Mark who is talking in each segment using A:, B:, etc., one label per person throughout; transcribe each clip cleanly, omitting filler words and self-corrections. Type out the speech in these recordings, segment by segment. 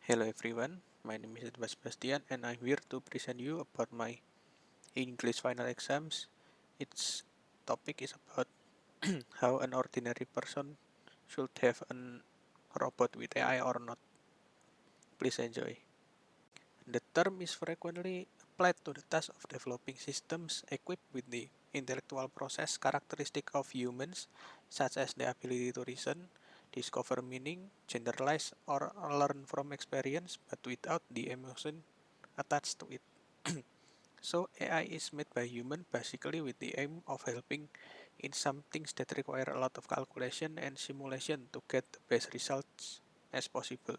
A: Hello everyone, my name is Edward Sebastian and I'm here to present you about my English final exams. Its topic is about how an ordinary person should have a robot with AI or not. Please enjoy. The term is frequently applied to the task of developing systems equipped with the intellectual process characteristic of humans, such as the ability to reason, discover meaning, generalize, or learn from experience, but without the emotion attached to it. So AI is made by human basically with the aim of helping in some things that require a lot of calculation and simulation to get the best results as possible.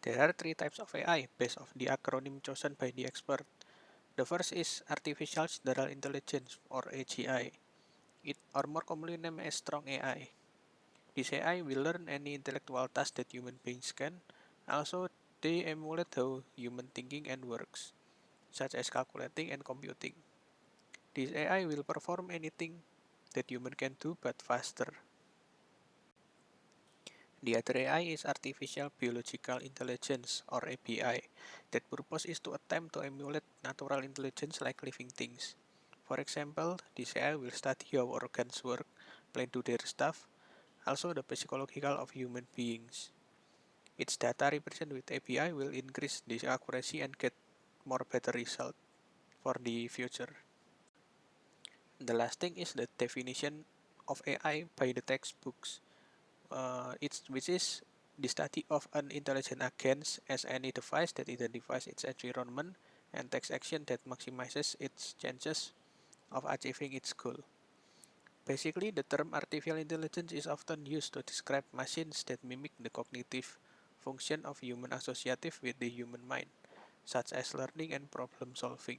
A: There are three types of AI based on the acronym chosen by the expert. The first is Artificial General Intelligence or AGI, or more commonly named as Strong AI. This AI will learn any intellectual task that human beings can. Also, they emulate how human thinking and works, such as calculating and computing. This AI will perform anything that human can do but faster. The other AI is Artificial Biological Intelligence or ABI. That purpose is to attempt to emulate natural intelligence like living things. For example, this AI will study how organs work, plan do their stuff, also the psychological of human beings. Its data represented with API will increase this accuracy and get more better result for the future. The last thing is the definition of AI by the textbooks. Which is the study of an intelligent agent as any device that identifies its environment and takes action that maximizes its chances of achieving its goal. Basically, the term artificial intelligence is often used to describe machines that mimic the cognitive function of human associative with the human mind, such as learning and problem solving.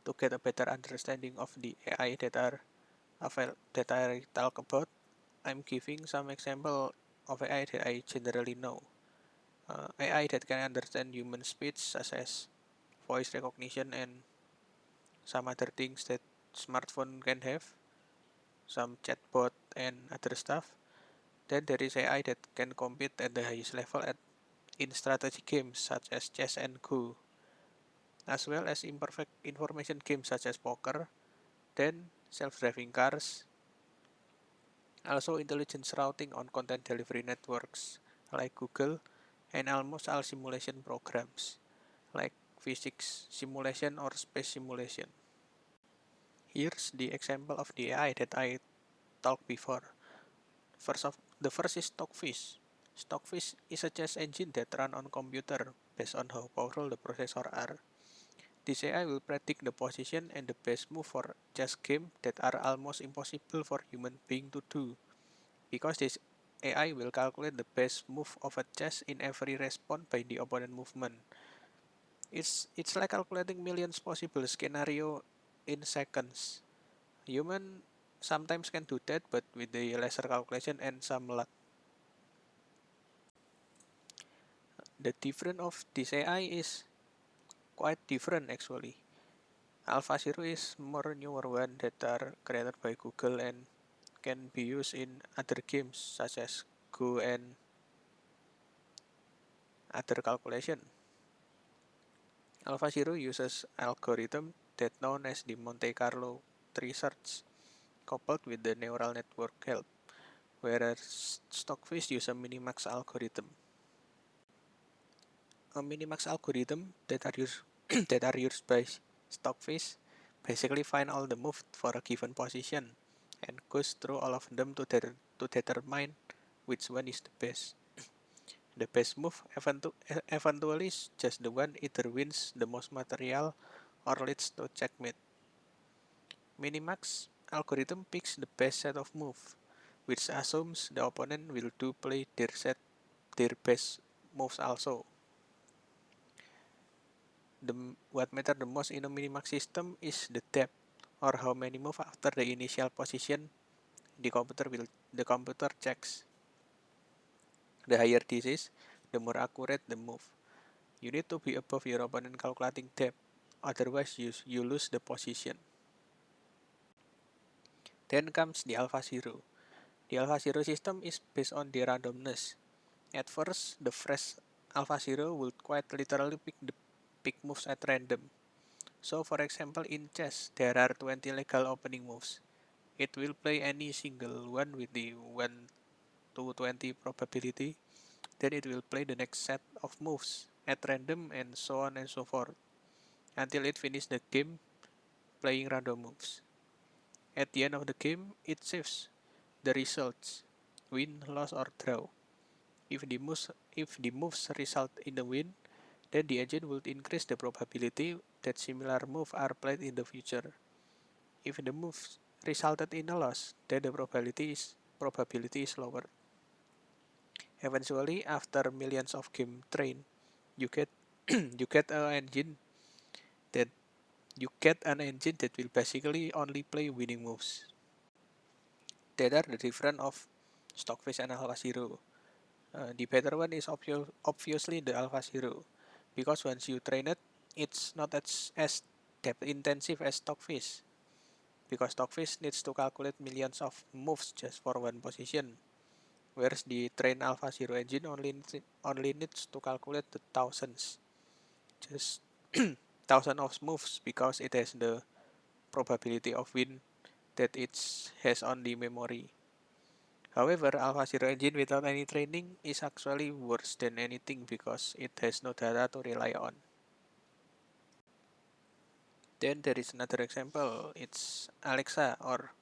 A: To get a better understanding of the AI that I talk about, I'm giving some example of AI that I generally know. AI that can understand human speech, such as voice recognition and some other things that smartphone can have, some chatbot and other stuff. Then there is AI that can compete at the highest level in strategy games such as chess and Go, as well as imperfect information games such as poker, then self-driving cars, also intelligence routing on content delivery networks like Google, and almost all simulation programs like physics simulation or space simulation. Here's the example of the AI that I talked before. The first is Stockfish. Stockfish is a chess engine that runs on computer based on how powerful the processor are. This AI will predict the position and the best move for chess game that are almost impossible for human being to do, because this AI will calculate the best move of a chess in every response by the opponent movement. It's like calculating millions possible scenario in seconds. Human sometimes can do that, but with the lesser calculation and some luck. The difference of this AI is quite different actually. AlphaZero is more newer one that are created by Google and can be used in other games such as Go and other calculation. AlphaZero uses algorithm that known as the Monte Carlo tree search coupled with the neural network help, whereas Stockfish use a minimax algorithm. A minimax algorithm that are used that are used by Stockfish basically find all the moves for a given position and goes through all of them to determine which one is the best. The best move eventually is just the one either wins the most material or leads to checkmate. Minimax algorithm picks the best set of moves, which assumes the opponent will do play their best moves also. What matters the most in a minimax system is the depth, or how many moves after the initial position the computer checks. The higher this is, the more accurate the move. You need to be above your opponent calculating depth, otherwise you lose the position. Then comes the AlphaZero. The AlphaZero system is based on the randomness. At first, the fresh AlphaZero would quite literally pick moves at random. So for example, in chess, there are 20 legal opening moves. It will play any single one with the 1 to 20 probability, then it will play the next set of moves at random and so on and so forth, until it finishes the game playing random moves. At the end of the game, it saves the results, win, loss, or draw. If the moves result in a win, then the engine will increase the probability that similar moves are played in the future. If the moves resulted in a loss, then the probability is lower. Eventually, after millions of game trained, you get you get an engine that will basically only play winning moves. That are the difference of Stockfish and AlphaZero. The better one is obviously the AlphaZero, because once you train it, it's not as depth intensive as Stockfish, because Stockfish needs to calculate millions of moves just for one position, whereas the trained AlphaZero engine only needs to calculate the just thousands of moves, because it has the probability of win that it has on the memory. However, AlphaZero engine without any training is actually worse than anything, because it has no data to rely on. Then there is another example, it's Alexa or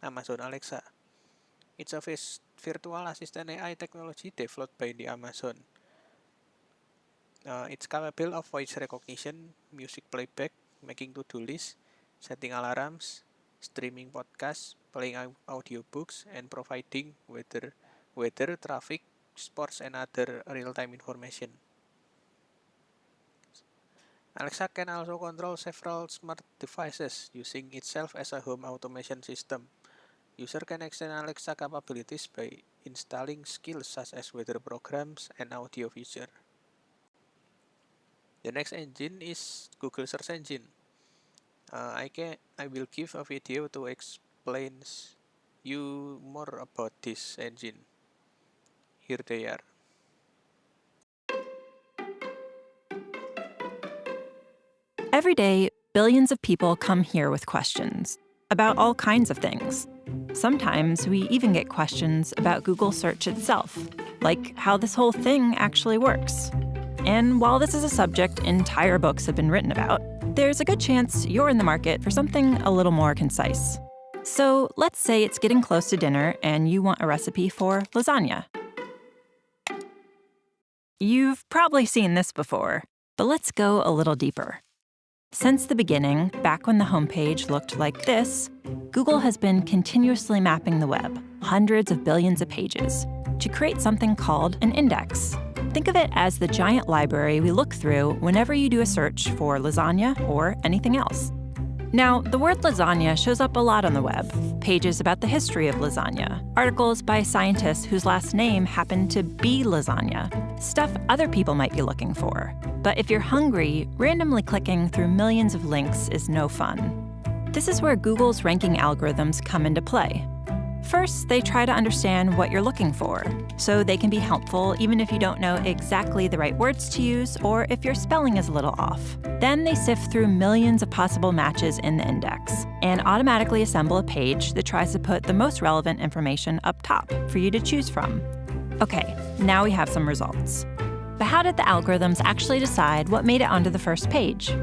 A: Amazon Alexa. It's a virtual assistant AI technology developed by the Amazon. It's capable of voice recognition, music playback, making to-do lists, setting alarms, streaming podcasts, playing audiobooks, and providing weather, traffic, sports, and other real-time information. Alexa can also control several smart devices, using itself as a home automation system. User can extend Alexa capabilities by installing skills such as weather programs and audio feature. The next engine is Google search engine. I will give a video to explain you more about this engine. Here they are.
B: Every day, billions of people come here with questions about all kinds of things. Sometimes we even get questions about Google search itself, like how this whole thing actually works. And while this is a subject entire books have been written about, there's a good chance you're in the market for something a little more concise. So let's say it's getting close to dinner and you want a recipe for lasagna. You've probably seen this before, but let's go a little deeper. Since the beginning, back when the homepage looked like this, Google has been continuously mapping the web, hundreds of billions of pages, to create something called an index. Think of it as the giant library we look through whenever you do a search for lasagna or anything else. Now, the word lasagna shows up a lot on the web. Pages about the history of lasagna, articles by scientists whose last name happened to be lasagna, stuff other people might be looking for. But if you're hungry, randomly clicking through millions of links is no fun. This is where Google's ranking algorithms come into play. First, they try to understand what you're looking for, so they can be helpful even if you don't know exactly the right words to use or if your spelling is a little off. Then they sift through millions of possible matches in the index and automatically assemble a page that tries to put the most relevant information up top for you to choose from. Okay, now we have some results. But how did the algorithms actually decide what made it onto the first page?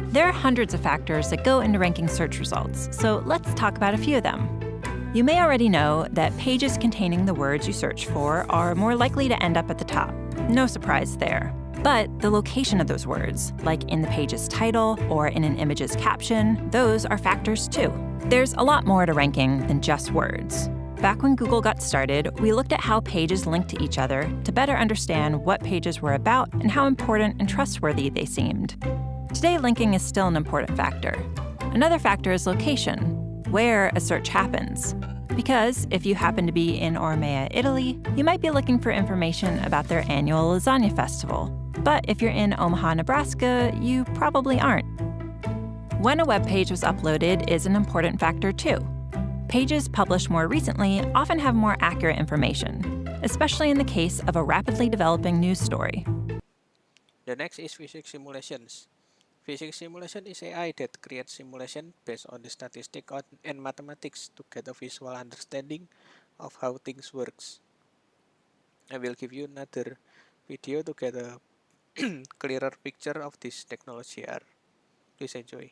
B: There are hundreds of factors that go into ranking search results, so let's talk about a few of them. You may already know that pages containing the words you search for are more likely to end up at the top. No surprise there. But the location of those words, like in the page's title or in an image's caption, those are factors too. There's a lot more to ranking than just words. Back when Google got started, we looked at how pages linked to each other to better understand what pages were about and how important and trustworthy they seemed. Today, linking is still an important factor. Another factor is location, where a search happens. Because if you happen to be in Ormea, Italy, you might be looking for information about their annual lasagna festival. But if you're in Omaha, Nebraska, you probably aren't. When a web page was uploaded is an important factor too. Pages published more recently often have more accurate information. especially in the case of a rapidly developing news story.
A: The next is physics simulations. Physics simulation is AI that creates simulation based on the statistics and mathematics to get a visual understanding of how things works. I will give you another video to get a clearer picture of this technology R. Please enjoy.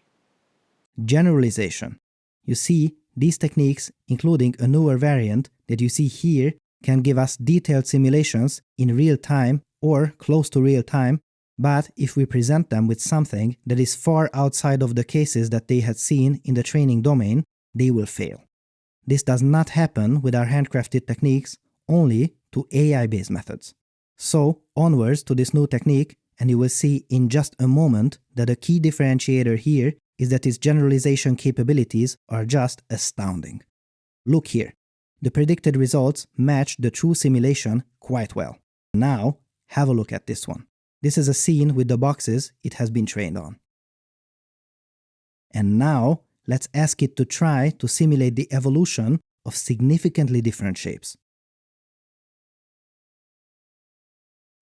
C: Generalization. You see, these techniques, including a newer variant that you see here, can give us detailed simulations in real time or close to real time, but if we present them with something that is far outside of the cases that they had seen in the training domain, they will fail. This does not happen with our handcrafted techniques, only to AI-based methods. So, onwards to this new technique, and you will see in just a moment that a key differentiator here is that its generalization capabilities are just astounding. Look here. The predicted results match the true simulation quite well. Now, have a look at this one. This is a scene with the boxes it has been trained on. And now, let's ask it to try to simulate the evolution of significantly different shapes.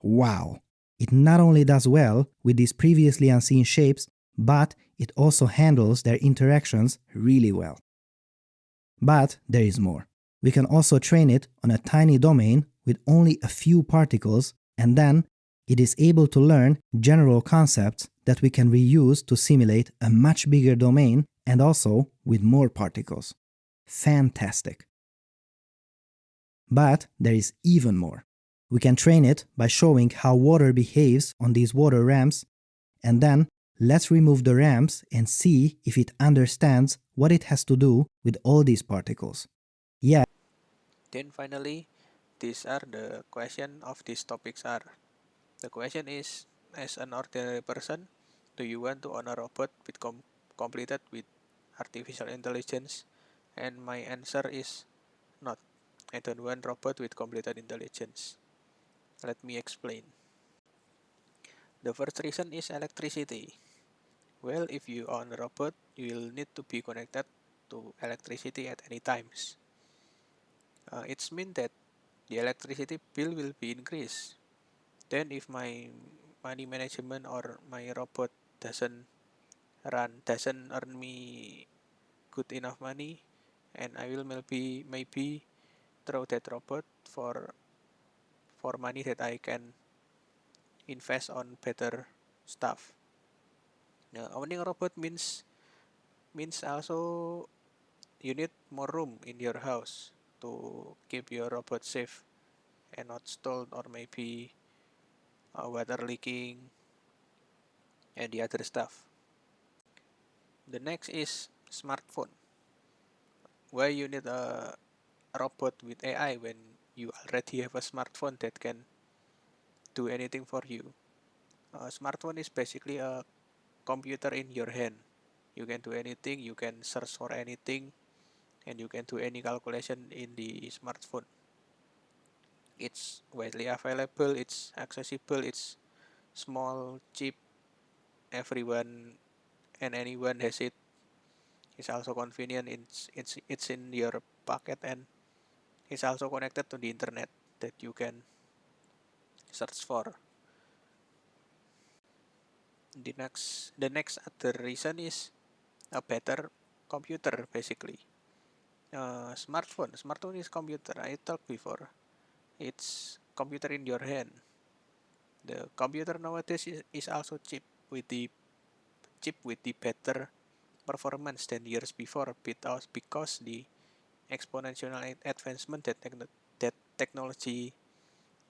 C: Wow! It not only does well with these previously unseen shapes, but it also handles their interactions really well. But there is more. We can also train it on a tiny domain with only a few particles, and then it is able to learn general concepts that we can reuse to simulate a much bigger domain and also with more particles. Fantastic! But there is even more. We can train it by showing how water behaves on these water ramps, and then let's remove the ramps and see if it understands what it has to do with all these particles. Yeah.
A: Then finally, these are the question of these topics are. The question is, as an ordinary person, do you want to own a robot with completed with artificial intelligence? And my answer is not. I don't want robot with completed intelligence. Let me explain. The first reason is electricity. Well, if you own a robot, you will need to be connected to electricity at any times. It's mean that the electricity bill will be increased. Then if my money management or my robot doesn't earn me good enough money, and I will maybe throw that robot for money that I can invest on better stuff. Now, owning a robot means also you need more room in your house to keep your robot safe and not stalled or maybe water leaking and the other stuff. The next is smartphone. Why you need a robot with AI when you already have a smartphone that can do anything for you? A smartphone is basically a computer in your hand. You can do anything, you can search for anything, and you can do any calculation in the smartphone. It's widely available, it's accessible, it's small, cheap, everyone and anyone has it. It's also convenient, it's in your pocket, and it's also connected to the internet that you can search for. The next other reason is a better computer basically. Smartphone is computer. I talked before. It's computer in your hand. The computer nowadays is also cheap with the better performance than years before because the exponential advancement that technology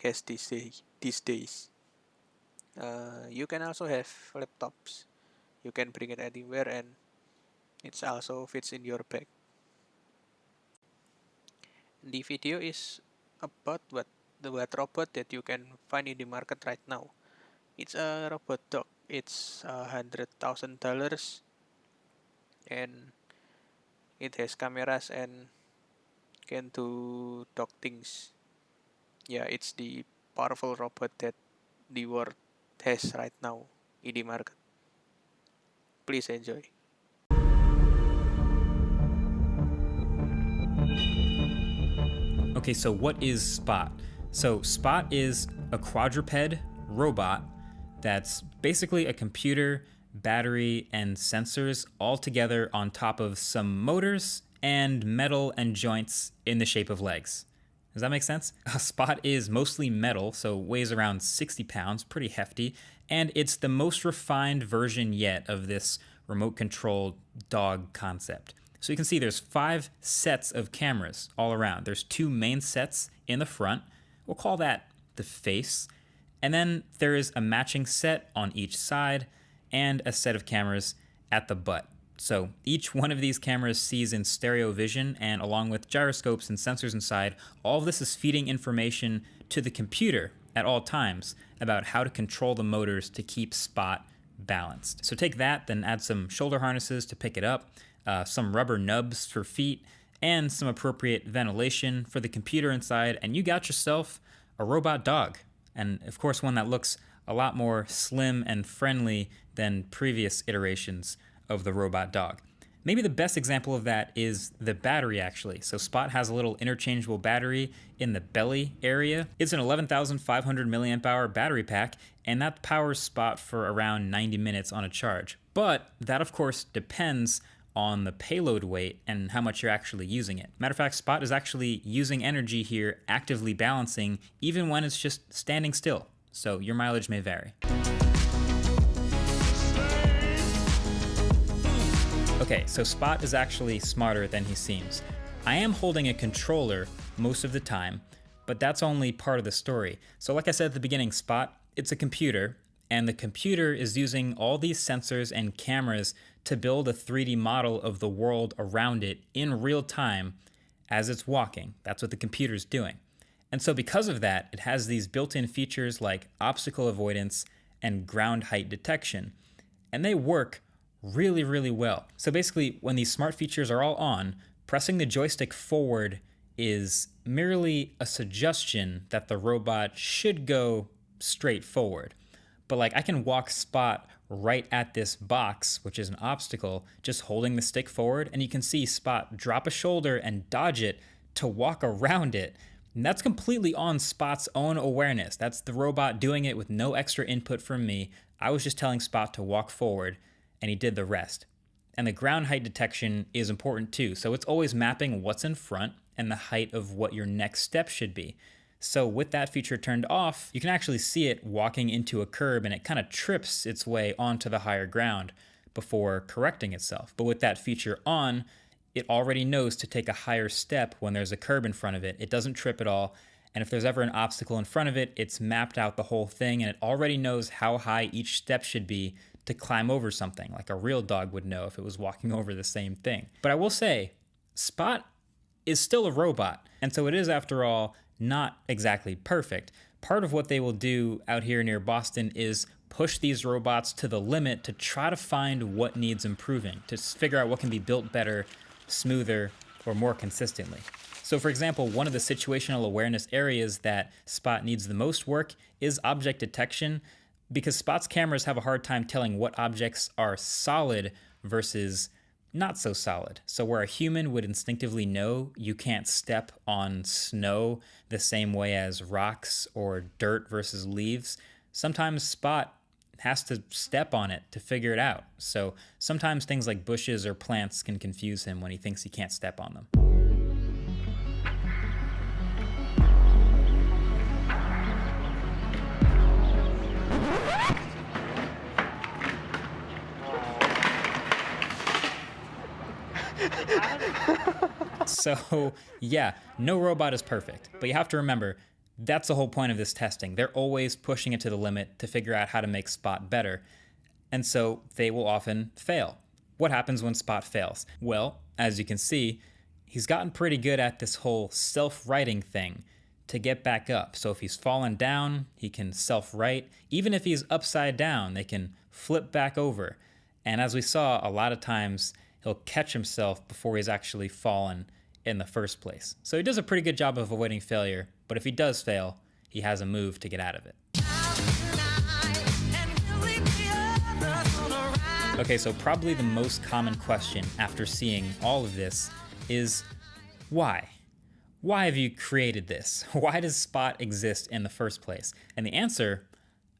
A: has these days. You can also have laptops. You can bring it anywhere and it also fits in your bag. The video is about the robot that you can find in the market right now. It's a robot dog. It's $100,000 and it has cameras and can do dog things. Yeah, it's the powerful robot that the world has right now in the market. Please enjoy.
D: Okay, so what is Spot? So Spot is a quadruped robot that's basically a computer, battery, and sensors all together on top of some motors and metal and joints in the shape of legs. Does that make sense? Spot is mostly metal, so weighs around 60 pounds, pretty hefty, and it's the most refined version yet of this remote-controlled dog concept. So you can see there's 5 sets of cameras all around. There's 2 main sets in the front. We'll call that the face. And then there is a matching set on each side and a set of cameras at the butt. So each one of these cameras sees in stereo vision, and along with gyroscopes and sensors inside, all of this is feeding information to the computer at all times about how to control the motors to keep Spot balanced. So take that, then add some shoulder harnesses to pick it up, some rubber nubs for feet, and some appropriate ventilation for the computer inside, and you got yourself a robot dog. And of course, one that looks a lot more slim and friendly than previous iterations of the robot dog. Maybe the best example of that is the battery, actually. So Spot has a little interchangeable battery in the belly area. It's an 11,500 milliamp hour battery pack, and that powers Spot for around 90 minutes on a charge. But that, of course, depends on the payload weight and how much you're actually using it. Matter of fact, Spot is actually using energy here, actively balancing, even when it's just standing still. So your mileage may vary. Okay, so Spot is actually smarter than he seems. I am holding a controller most of the time, but that's only part of the story. So like I said at the beginning, Spot, it's a computer, and the computer is using all these sensors and cameras to build a 3D model of the world around it in real time as it's walking. That's what the computer's doing. And so because of that, it has these built-in features like obstacle avoidance and ground height detection, and they work really, really well. So basically, when these smart features are all on, pressing the joystick forward is merely a suggestion that the robot should go straight forward. But like, I can walk Spot right at this box, which is an obstacle, just holding the stick forward, and you can see Spot drop a shoulder and dodge it to walk around it. And that's completely on Spot's own awareness. That's the robot doing it with no extra input from me. I was just telling Spot to walk forward, and he did the rest. And the ground height detection is important too. So it's always mapping what's in front and the height of what your next step should be. So with that feature turned off, you can actually see it walking into a curb, and it kind of trips its way onto the higher ground before correcting itself. But with that feature on, it already knows to take a higher step when there's a curb in front of it. It doesn't trip at all. And if there's ever an obstacle in front of it, it's mapped out the whole thing, and it already knows how high each step should be to climb over something, like a real dog would know if it was walking over the same thing. But I will say, Spot is still a robot, and so it is, after all, not exactly perfect. Part of what they will do out here near Boston is push these robots to the limit to try to find what needs improving, to figure out what can be built better, smoother, or more consistently. So for example, one of the situational awareness areas that Spot needs the most work is object detection, because Spot's cameras have a hard time telling what objects are solid versus not so solid. So where a human would instinctively know you can't step on snow the same way as rocks or dirt versus leaves, sometimes Spot has to step on it to figure it out. So sometimes things like bushes or plants can confuse him when he thinks he can't step on them. So yeah, no robot is perfect, but you have to remember, that's the whole point of this testing. They're always pushing it to the limit to figure out how to make Spot better, and so they will often fail. What happens when Spot fails? Well, as you can see, he's gotten pretty good at this whole self-righting thing to get back up. So if he's fallen down, he can self-right. Even if he's upside down, they can flip back over. And as we saw, a lot of times he'll catch himself before he's actually fallen in the first place. So he does a pretty good job of avoiding failure, but if he does fail, he has a move to get out of it. Okay, so probably the most common question after seeing all of this is, why? why have you created this? Why does Spot exist in the first place? And the answer,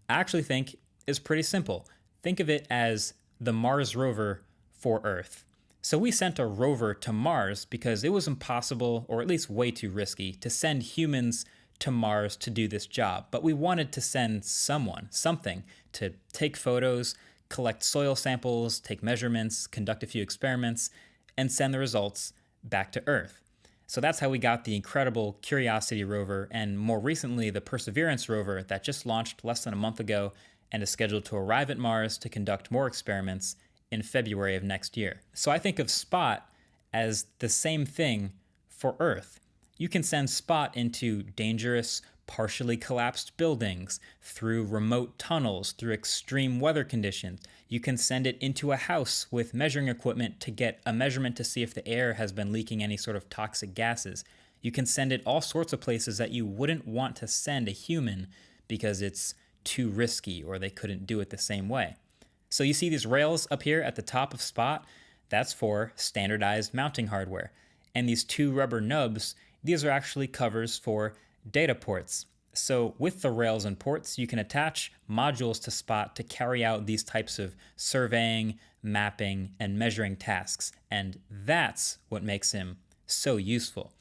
D: I actually think, is pretty simple. Think of it as the Mars rover for Earth. So we sent a rover to Mars because it was impossible, or at least way too risky, to send humans to Mars to do this job. But we wanted to send something to take photos, collect soil samples, take measurements, conduct a few experiments, and send the results back to Earth. So that's how we got the incredible Curiosity rover, and more recently the Perseverance rover that just launched less than a month ago and is scheduled to arrive at Mars to conduct more experiments in February of next year. So I think of Spot as the same thing for Earth. You can send Spot into dangerous, partially collapsed buildings, through remote tunnels, through extreme weather conditions. You can send it into a house with measuring equipment to get a measurement to see if the air has been leaking any sort of toxic gases. You can send it all sorts of places that you wouldn't want to send a human because it's too risky or they couldn't do it the same way. So you see these rails up here at the top of Spot? That's for standardized mounting hardware. And these two rubber nubs, these are actually covers for data ports. So with the rails and ports, you can attach modules to Spot to carry out these types of surveying, mapping, and measuring tasks. And that's what makes him so useful.